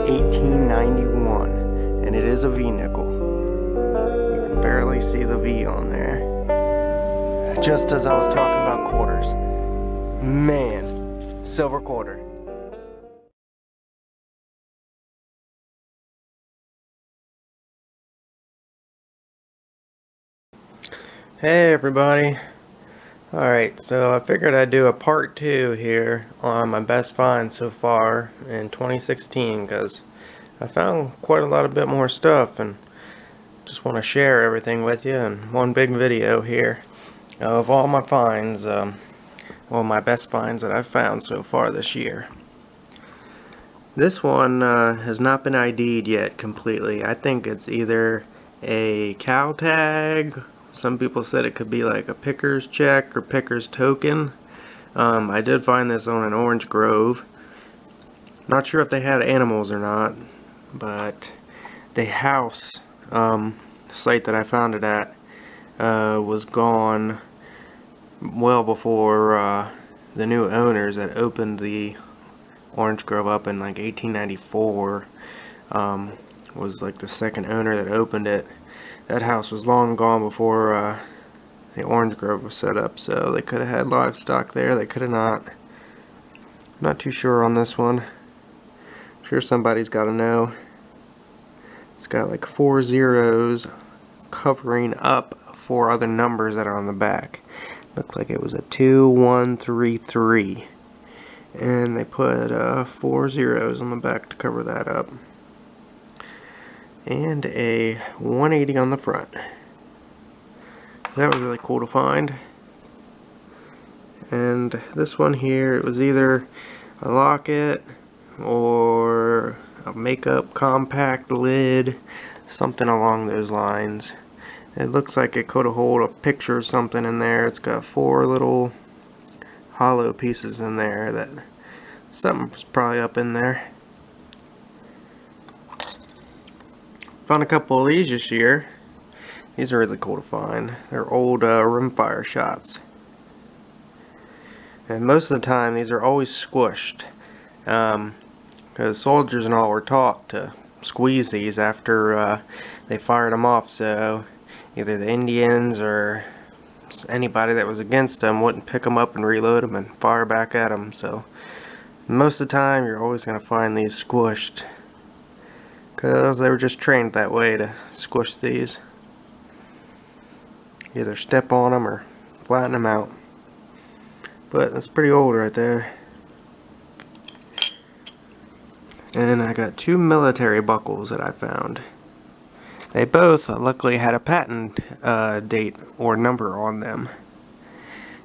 1891, and it is a V-nickel. You can barely see the V on there. Just as I was talking about quarters. Man, silver quarter. Hey everybody. Alright, so I figured I'd do a part 2 here on my best finds so far in 2016 because I found quite a lot of bit more stuff and just want to share everything with you in one big video here of all my finds, well, my best finds that I've found so far this year. This one has not been ID'd yet completely. I think it's either a cow tag. Some people said it could be like a picker's check or picker's token. I did find this on an orange grove. Not sure if they had animals or not, but the house site that I found it at was gone well before the new owners that opened the orange grove up in like 1894. Was like the second owner that opened it. That house was long gone before the orange grove was set up, so they could have had livestock there, they could have not. Not too sure on this one. I'm sure somebody's got to know. It's got like 4 zeros covering up 4 other numbers that are on the back. Looked like it was a 2133, and they put 4 zeros on the back to cover that up, and a 180 on the front. That was really cool to find. And this one here, it was either a locket or a makeup compact lid, something along those lines. It looks like it could have held a picture or something in there. It's got 4 little hollow pieces in there that something's probably up in there. Found a couple of these this year. These are really cool to find. They're old rimfire shots. And most of the time these are always squished. Because soldiers and all were taught to squeeze these after they fired them off, so either the Indians or anybody that was against them wouldn't pick them up and reload them and fire back at them. So most of the time you're always going to find these squished, because they were just trained that way to squish these. Either step on them or flatten them out. But that's pretty old right there. And I got 2 military buckles that I found. They both luckily had a patent date or number on them.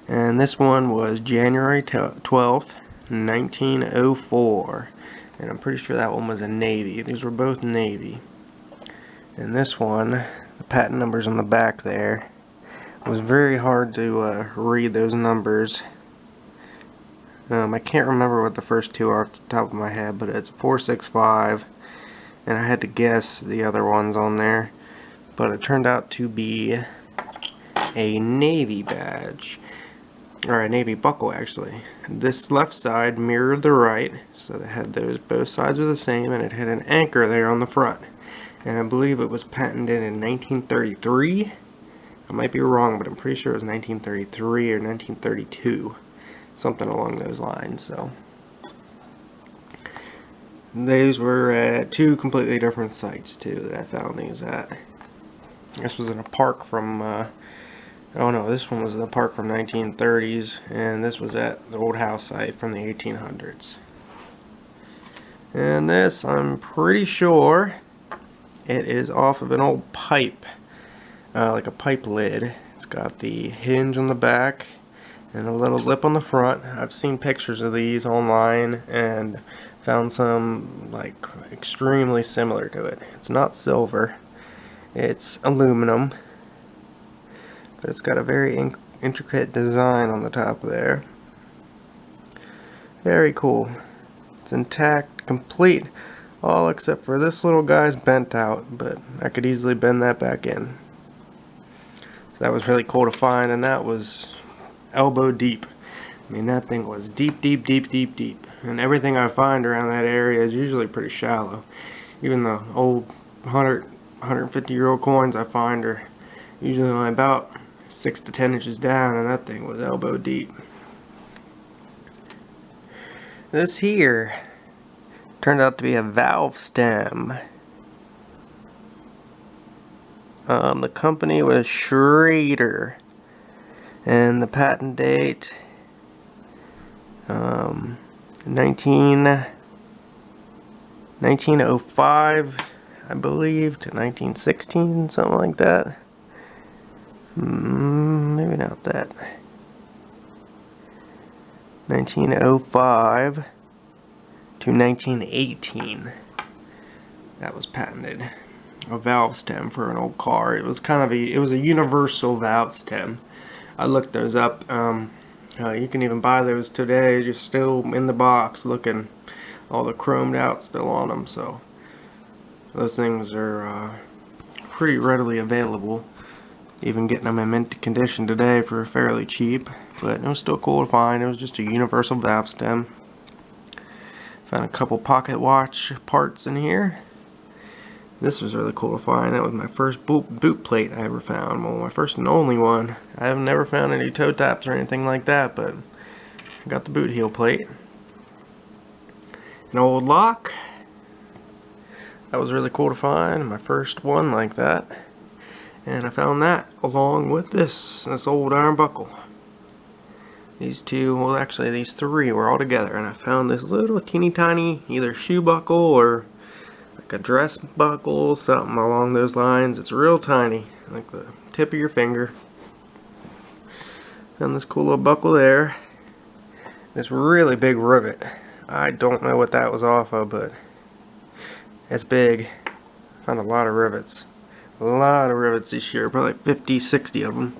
And this one was January 12th, 1904. And I'm pretty sure that one was a Navy. These were both Navy. And this one, the patent numbers on the back there, was very hard to read those numbers. I can't remember what the first 2 are off the top of my head, but it's 465, and I had to guess the other ones on there. But it turned out to be a Navy badge. Or a Navy buckle, actually. This left side mirrored the right, so they had those, both sides were the same, and it had an anchor there on the front. And I believe it was patented in 1933. I might be wrong, but I'm pretty sure it was 1933 or 1932. Something along those lines. So these were at 2 completely different sites too that I found these at. This was in a park from oh no, this one was in the park from 1930s, and this was at the old house site from the 1800s. And this, I'm pretty sure it is off of an old pipe, like a pipe lid. It's got the hinge on the back and a little lip on the front. I've seen pictures of these online and found some like extremely similar to it. It's not silver, it's aluminum. But it's got a very intricate design on the top there. Very cool. It's intact, complete, all except for this little guy's bent out, but I could easily bend that back in. So that was really cool to find, and that was elbow deep. I mean, that thing was deep, deep, deep, deep, deep. And everything I find around that area is usually pretty shallow. Even the old 150-year-old coins I find are usually only about 6 to 10 inches down, and that thing was elbow deep. This here turned out to be a valve stem. The company was Schrader, and the patent date 1905, I believe, to 1916, something like that. Maybe not that. 1905 to 1918. That was patented. A valve stem for an old car. It was kind of it was a universal valve stem. I looked those up. You can even buy those today, just still in the box, looking all the chromed out still on them. So those things are pretty readily available. Even getting them in mint condition today for fairly cheap, but it was still cool to find. It was just a universal valve stem. Found a couple pocket watch parts in here. This was really cool to find. That was my first boot plate I ever found. Well, my first and only one. I have never found any toe taps or anything like that, but I got the boot heel plate. An old lock. That was really cool to find. My first one like that. And I found that along with this old iron buckle. These two, well actually these three were all together, and I found this little teeny tiny either shoe buckle or like a dress buckle, something along those lines. It's real tiny, like the tip of your finger. Found this cool little buckle there. This really big rivet. I don't know what that was off of, but it's big. Found a lot of rivets. A lot of rivets this year, probably 50, 60 of them.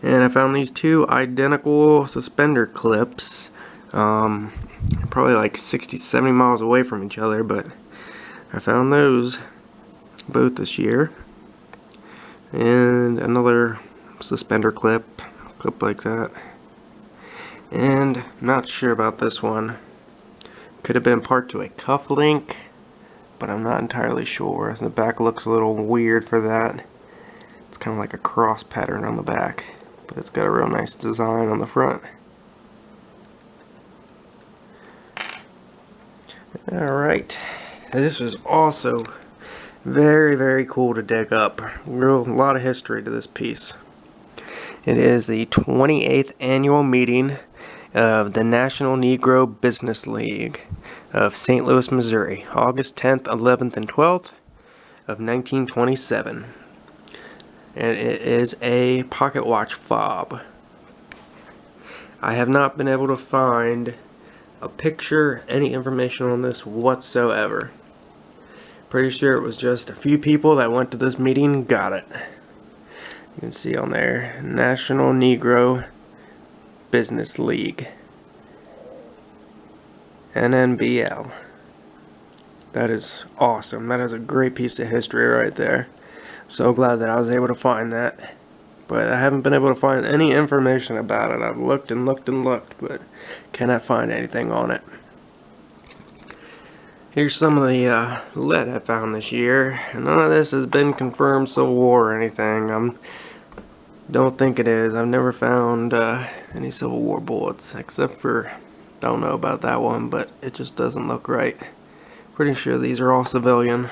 And I found these two identical suspender clips, probably like 60, 70 miles away from each other, but I found those both this year. And another suspender clip like that. And I'm not sure about this one. Could have been part to a cuff link, but I'm not entirely sure. The back looks a little weird for that. It's kind of like a cross pattern on the back, but it's got a real nice design on the front. Alright, this was also very, very cool to dig up. A lot of history to this piece. It is the 28th annual meeting of the National Negro Business League of St. Louis, Missouri, August 10th, 11th, and 12th of 1927. And it is a pocket watch fob. I have not been able to find a picture, any information on this whatsoever. Pretty sure it was just a few people that went to this meeting and got it. You can see on there, National Negro Business League. NNBL. That is awesome. That is a great piece of history right there. So glad that I was able to find that. But I haven't been able to find any information about it. I've looked and looked and looked, but cannot find anything on it. Here's some of the lead I found this year. None of this has been confirmed Civil War or anything. Don't think it is. I've never found any Civil War bullets, except for, don't know about that one, but it just doesn't look right. Pretty sure these are all civilian,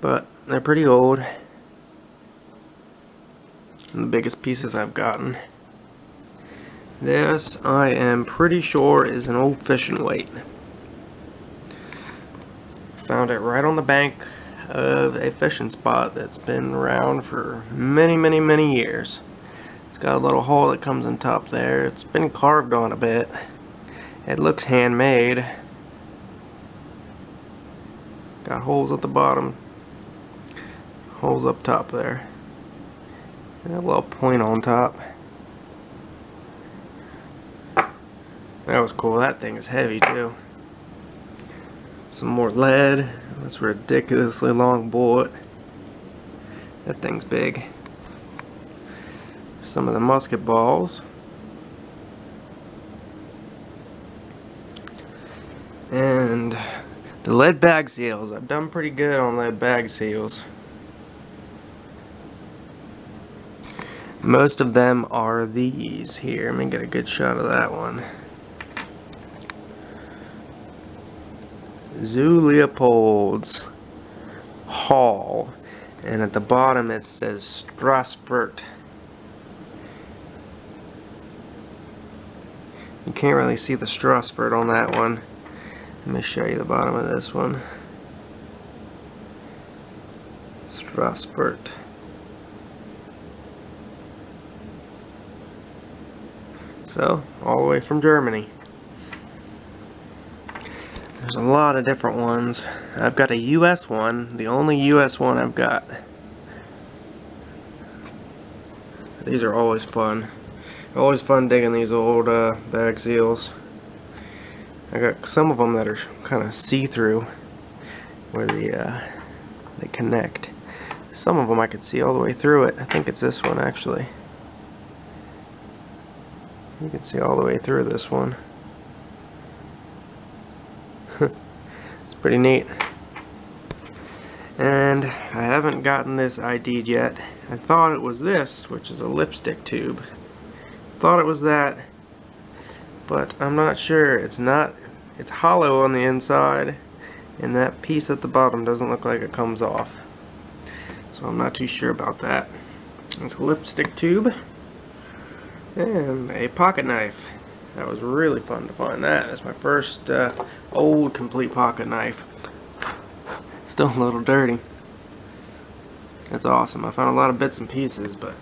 but they're pretty old. And the biggest pieces I've gotten. This, I am pretty sure, is an old fishing weight. Found it right on the bank of a fishing spot that's been around for many, many, many years. It's got a little hole that comes on top there. It's been carved on a bit. It looks handmade. Got holes at the bottom, holes up top there, and a little point on top. That was cool. That thing is heavy too. Some more lead. This ridiculously long bullet. That thing's big. Some of the musket balls. And the lead bag seals. I've done pretty good on lead bag seals. Most of them are these here. Let me get a good shot of that one. Zoo Leopold's Hall. And at the bottom it says Strasbourg. You can't really see the Strasbourg on that one. Let me show you the bottom of this one. Strasbourg. So, all the way from Germany. There's a lot of different ones. I've got a US one, the only US one I've got. These are always fun. Always fun digging these old bag seals. I got some of them that are kind of see-through, where they connect. Some of them I could see all the way through it. I think it's this one actually. You can see all the way through this one. It's pretty neat. And I haven't gotten this ID'd yet. I thought it was this, which is a lipstick tube. Thought it was that, but I'm not sure. It's not. It's hollow on the inside, and that piece at the bottom doesn't look like it comes off. So I'm not too sure about that. It's a lipstick tube and a pocket knife. That was really fun to find that. It's my first old complete pocket knife. Still a little dirty. That's awesome. I found a lot of bits and pieces, but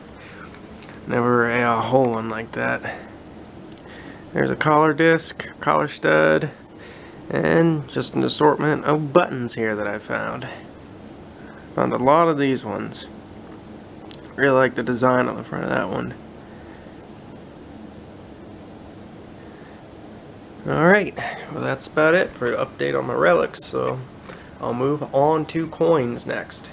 never a whole one like that. There's a collar disc, collar stud, and just an assortment of buttons here that I found. Found a lot of these ones. Really like the design on the front of that one. Alright, well that's about it for an update on my relics, so I'll move on to coins next.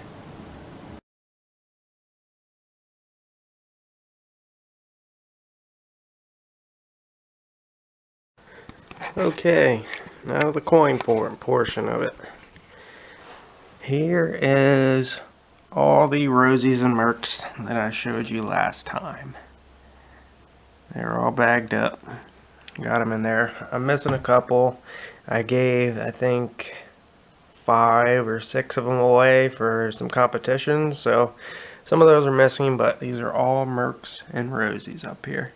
Okay, now the coin portion of it. Here is all the Rosies and Mercs that I showed you last time. They're all bagged up. Got them in there. I'm missing a couple. I gave, I think, 5 or 6 of them away for some competitions, so some of those are missing, but these are all Mercs and Rosies up here.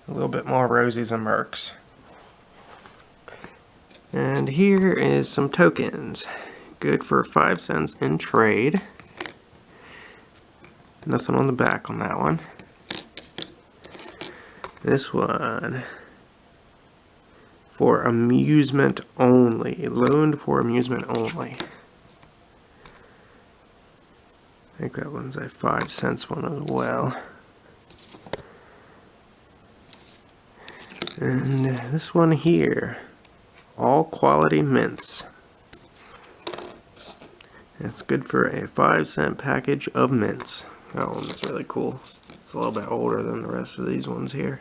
A little bit more Rosies and Mercs. And here is some tokens. Good for 5 cents in trade. Nothing on the back on that one. This one, for amusement only. Loaned for amusement only. I think that one's a 5 cents one as well. And this one here, all quality mints. It's good for a 5 cent package of mints. That one's really cool. It's a little bit older than the rest of these ones here.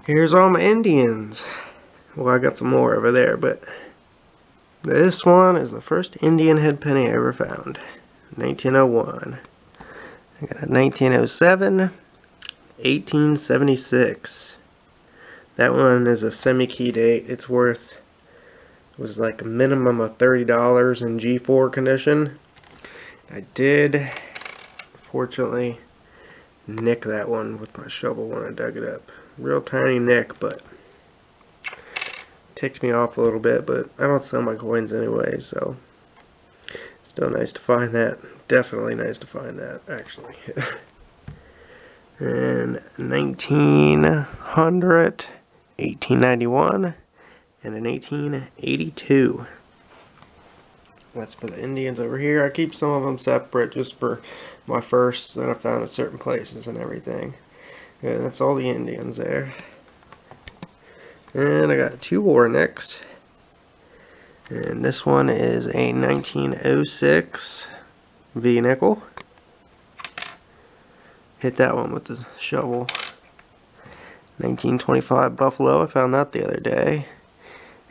Here's all my Indians. Well, I got some more over there, but this one is the first Indian head penny I ever found. 1901. I got a 1907, 1876. That one is a semi-key date. It's worth, it was like a minimum of $30 in G4 condition. I did, fortunately, nick that one with my shovel when I dug it up. Real tiny nick, but ticked me off a little bit, but I don't sell my coins anyway, so still nice to find that. Definitely nice to find that, actually. And 1900, 1891, and in 1882. That's for the Indians over here. I keep some of them separate just for my firsts that I found at certain places and everything. Yeah, that's all the Indians there. And I got 2 war nicks. And this one is a 1906 V nickel. Hit that one with the shovel. 1925 Buffalo, I found that the other day.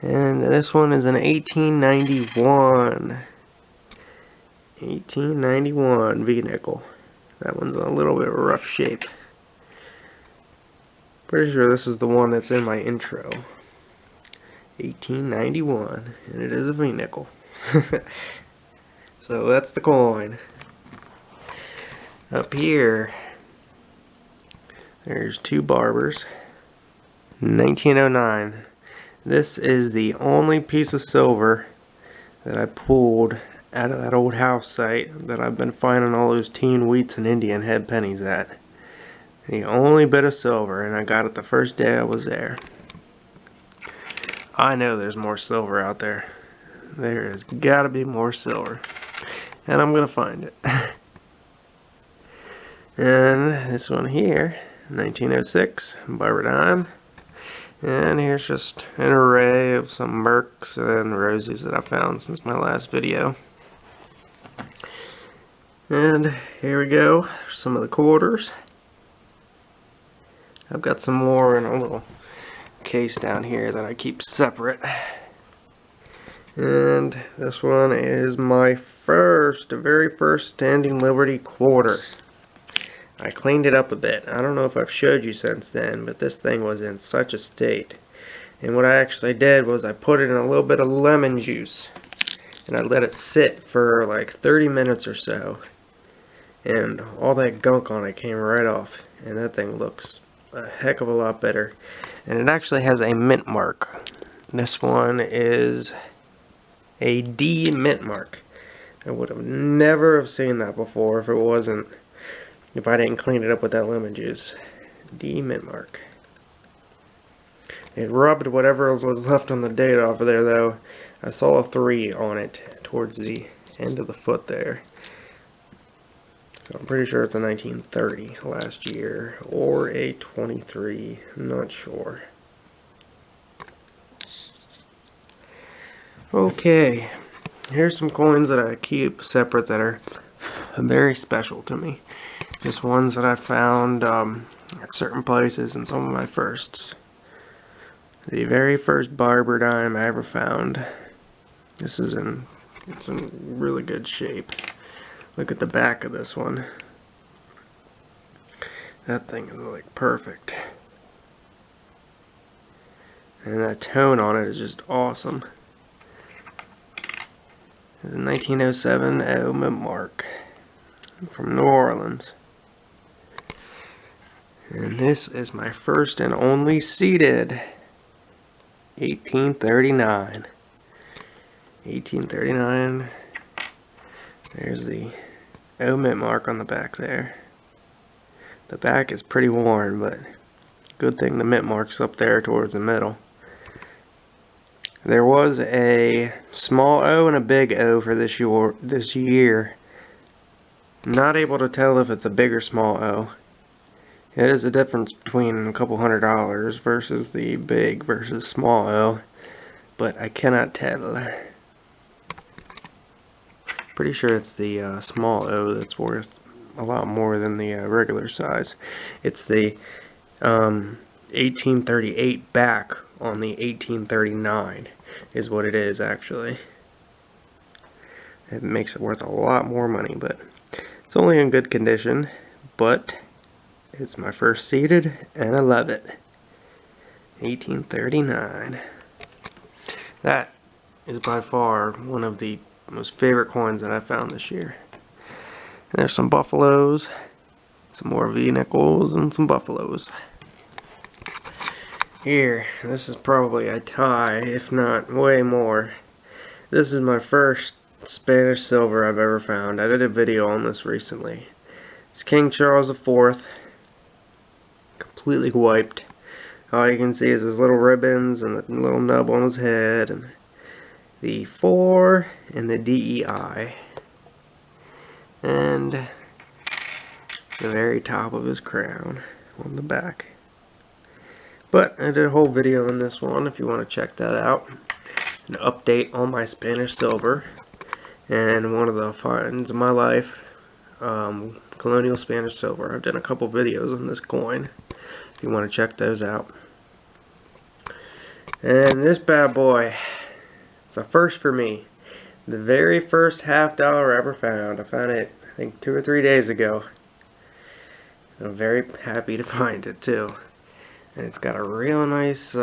And this one is an 1891. 1891 V-nickel. That one's a little bit of rough shape. Pretty sure this is the one that's in my intro. 1891, and it is a V-nickel. So that's the coin. Up here, there's two barbers. 1909. This is the only piece of silver that I pulled out of that old house site that I've been finding all those teen wheats and Indian head pennies at. The only bit of silver, and I got it the first day I was there. I know there's more silver out there. There has got to be more silver. And I'm going to find it. And this one here, 1906, barber dime. And here's just an array of some Mercs and Rosies that I found since my last video. And here we go, some of the quarters. I've got some more in a little case down here that I keep separate. And this one is my very first Standing Liberty quarter. I cleaned it up a bit. I don't know if I've showed you since then, but this thing was in such a state. And what I actually did was I put it in a little bit of lemon juice and I let it sit for like 30 minutes or so. And all that gunk on it came right off. And that thing looks a heck of a lot better. And it actually has a mint mark. This one is a D mint mark. I would have never have seen that before if I didn't clean it up with that lemon juice. D mint mark. It rubbed whatever was left on the date off of there though. I saw a 3 on it towards the end of the foot there. So I'm pretty sure it's a 1930 last year or a 23, I'm not sure. Okay, here's some coins that I keep separate that are very special to me. Just ones that I found at certain places and some of my firsts. The very first barber dime I ever found. It's in really good shape. Look at the back of this one. That thing is like perfect. And that tone on it is just awesome. It's a 1907 mint mark from New Orleans. And this is my first and only seated 1839. 1839. There's the mint mark on the back there. The back is pretty worn, but good thing the mint mark's up there towards the middle. There was a small O and a big O for this year. Not able to tell if it's a big or small O. It is a difference between a couple $100 versus the big versus small O, but I cannot tell. Pretty sure it's the small O that's worth a lot more than the regular size. It's the 1838 back on the 1839 is what it is actually. It makes it worth a lot more money, but it's only in good condition. But it's my first seated, and I love it. 1839. That is by far one of the most favorite coins that I found this year. And there's some buffaloes, some more V-nickels, and some buffaloes. Here, this is probably a tie, if not way more. This is my first Spanish silver I've ever found. I did a video on this recently. It's King Charles IV. Completely wiped. All you can see is his little ribbons and the little nub on his head, and the 4 and the DEI, and the very top of his crown on the back. But I did a whole video on this one if you want to check that out. An update on my Spanish silver and one of the finds of my life, colonial Spanish silver. I've done a couple videos on this coin. If you want to check those out. And this bad boy, it's a first for me. The very first $50 I ever found. I found it, I think, 2 or 3 days ago. I'm very happy to find it too. And it's got a real nice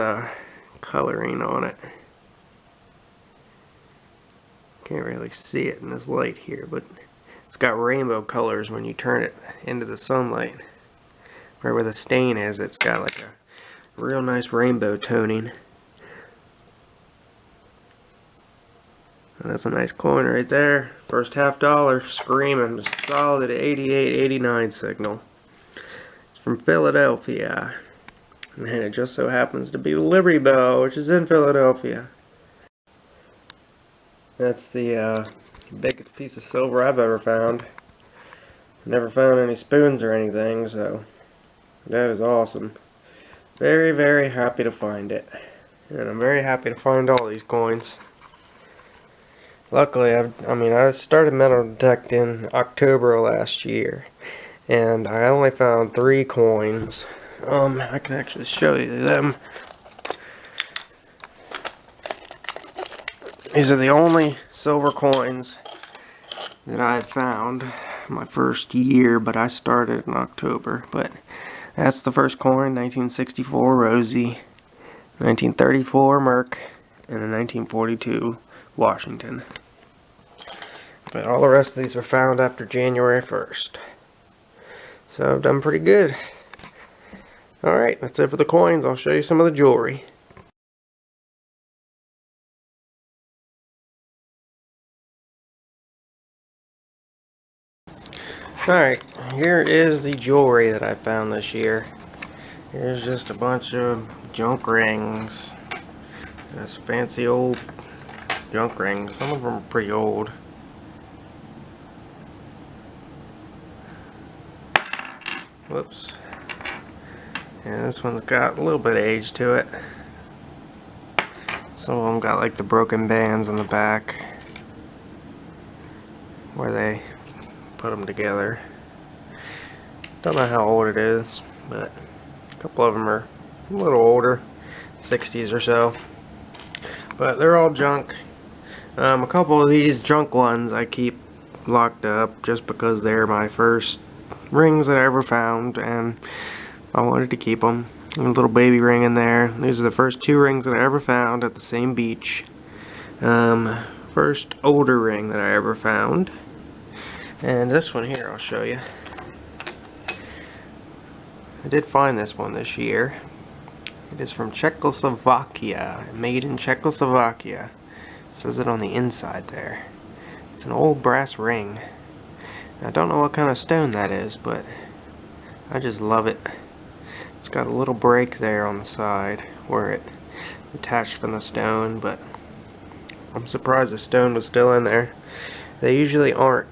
coloring on it. Can't really see it in this light here, but it's got rainbow colors when you turn it into the sunlight. Right where the stain is, it's got like a real nice rainbow toning. And that's a nice coin right there. First $50, screaming, just solid 88, 89 signal. It's from Philadelphia. And it just so happens to be Liberty Bell, which is in Philadelphia. That's the biggest piece of silver I've ever found. Never found any spoons or anything, so that is awesome. Very, very happy to find it. And I'm very happy to find all these coins. Luckily, I started metal detecting October last year, and I only found 3 coins. I can actually show you them. These are the only silver coins that I've found my first year, but I started in October. But that's the first coin, 1964 Rosie, 1934 Merck, and a 1942 Washington. But all the rest of these were found after January 1st. So I've done pretty good. Alright, that's it for the coins. I'll show you some of the jewelry. Alright, here is the jewelry that I found this year. Here's just a bunch of junk rings. This fancy old junk rings. Some of them are pretty old. Whoops. And this one's got a little bit of age to it. Some of them got like the broken bands on the back where they put them together. Don't know how old it is, but a couple of them are a little older, 60s or so. But they're all junk. A couple of these junk ones I keep locked up just because they're my first rings that I ever found, and I wanted to keep them. A little baby ring in there. These are the first 2 rings that I ever found at the same beach. First older ring that I ever found. And this one here I'll show you. I did find this one this year. It is from Czechoslovakia. Made in Czechoslovakia. It says it on the inside there. It's an old brass ring. I don't know what kind of stone that is, but I just love it. It's got a little break there on the side where it attached from the stone, but I'm surprised the stone was still in there. They usually aren't.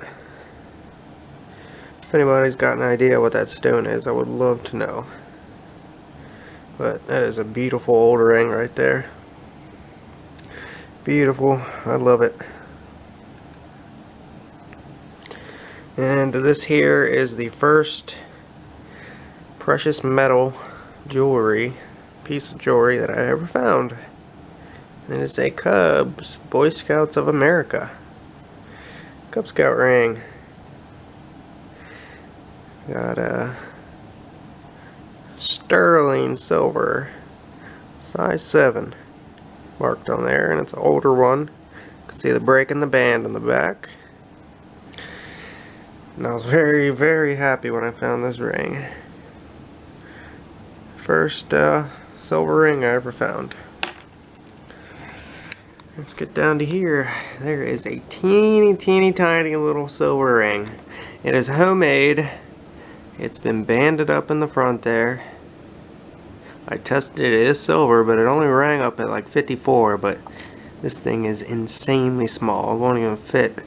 If anybody's got an idea what that stone is, I would love to know. But that is a beautiful old ring right there. Beautiful. I love it. And this here is the first precious metal jewelry, piece of jewelry that I ever found. And it is a Cubs, Boy Scouts of America Cub Scout ring. Got a sterling silver, size 7 marked on there, and it's an older one. You can see the break in the band on the back. And I was very, very happy when I found this ring. First silver ring I ever found. Let's get down to here. There is a teeny, teeny, tiny little silver ring. It is homemade. It's been banded up in the front there. I tested it, it is silver, but it only rang up at like 54, but this thing is insanely small. It won't even fit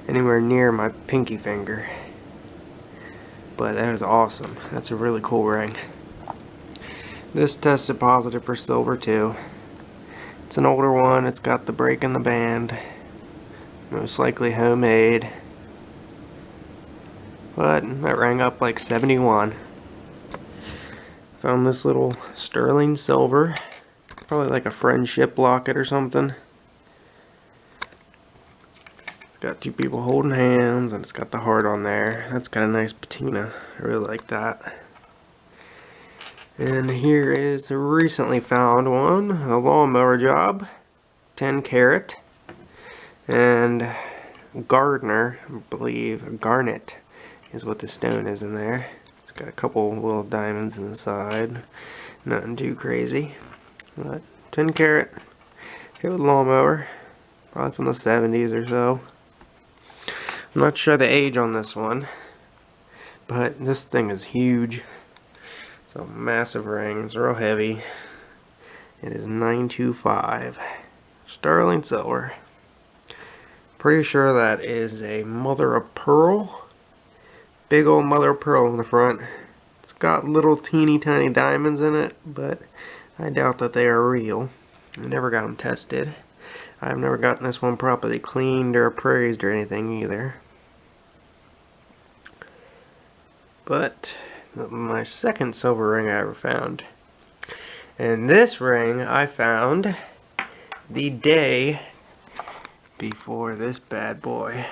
anywhere near my pinky finger. But that is awesome. That's a really cool ring. This tested positive for silver too. It's an older one. It's got the break in the band. Most likely homemade. But that rang up like 71. Found this little sterling silver. Probably like a friendship locket or something. It's got two people holding hands and it's got the heart on there. That's got a nice patina. I really like that. And here is the recently found one, a lawnmower job, 10 carat, and Gardner, I believe, garnet is what the stone is in there. It's got a couple little diamonds in the side, nothing too crazy, but 10 carat, hit with lawnmower, probably from the 70s or so. I'm not sure the age on this one, but this thing is huge. It's a massive ring, it's real heavy. It is 925. Sterling silver. Pretty sure that is a mother of pearl. Big old mother of pearl in the front. It's got little teeny tiny diamonds in it, but I doubt that they are real. I never got them tested. I've never gotten this one properly cleaned or appraised or anything either. But my second silver ring I ever found. And this ring I found the day before this bad boy.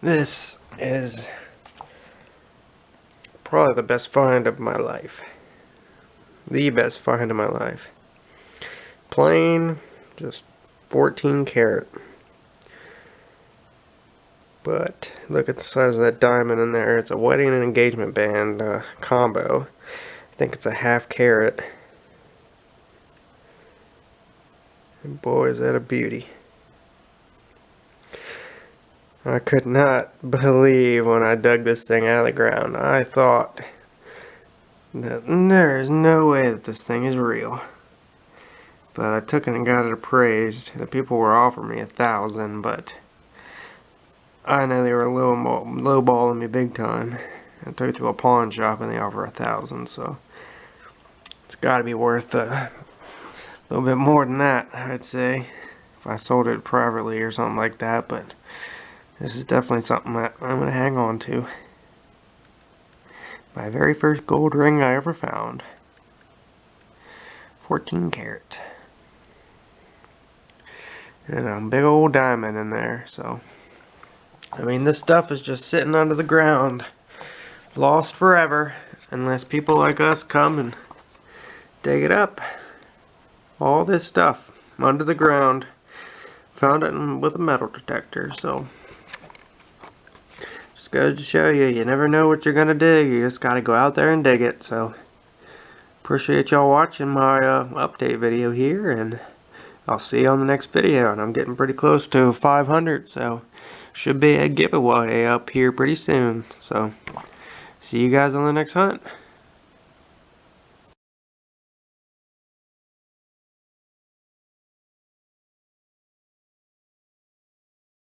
This is probably the best find of my life. The best find of my life. Plain, just 14 carat. But look at the size of that diamond in there. It's a wedding and engagement band combo. I think it's a half carat. And boy, is that a beauty. I could not believe when I dug this thing out of the ground. I thought that there is no way that this thing is real. But I took it and got it appraised. The people were offering me $1,000, but I know they were lowballing me big time. I took it to a pawn shop and they offer $1,000, so it's got to be worth a little bit more than that, I'd say, if I sold it privately or something like that. But this is definitely something that I'm going to hang on to. My very first gold ring I ever found. 14 carat. And a big old diamond in there, so I mean, this stuff is just sitting under the ground, lost forever, unless people like us come and dig it up. All this stuff under the ground, found it with a metal detector, so just goes to show you, you never know what you're gonna dig. You just gotta go out there and dig it. So appreciate y'all watching my update video here, and I'll see you on the next video. And I'm getting pretty close to 500, so should be a giveaway up here pretty soon. So see you guys on the next hunt.